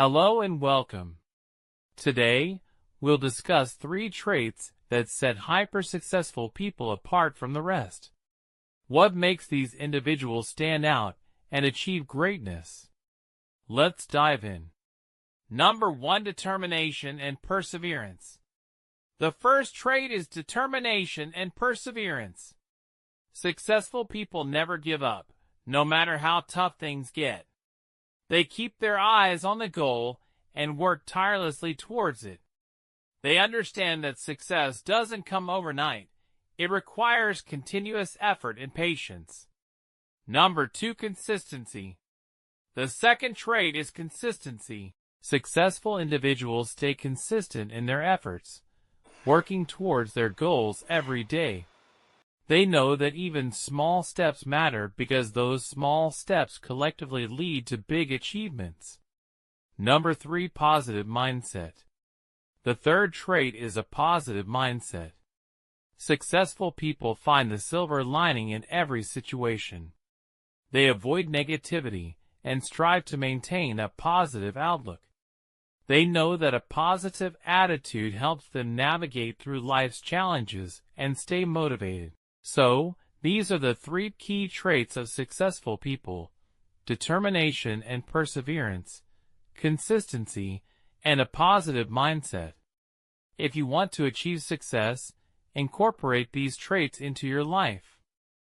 Hello and welcome. Today, we'll discuss 3 traits that set hyper-successful people apart from the rest. What makes these individuals stand out and achieve greatness? Let's dive in. Number 1. Determination and perseverance. The first trait is determination and perseverance. Successful people never give up, no matter how tough things get. They keep their eyes on the goal and work tirelessly towards it. They understand that success doesn't come overnight. It requires continuous effort and patience. Number 2. Consistency. The second trait is consistency. Successful individuals stay consistent in their efforts, working towards their goals every day. They know that even small steps matter because those small steps collectively lead to big achievements. Number 3. Positive mindset. The third trait is a positive mindset. Successful people find the silver lining in every situation. They avoid negativity and strive to maintain a positive outlook. They know that a positive attitude helps them navigate through life's challenges and stay motivated. So, these are the 3 key traits of successful people: determination and perseverance, consistency, and a positive mindset. If you want to achieve success, incorporate these traits into your life.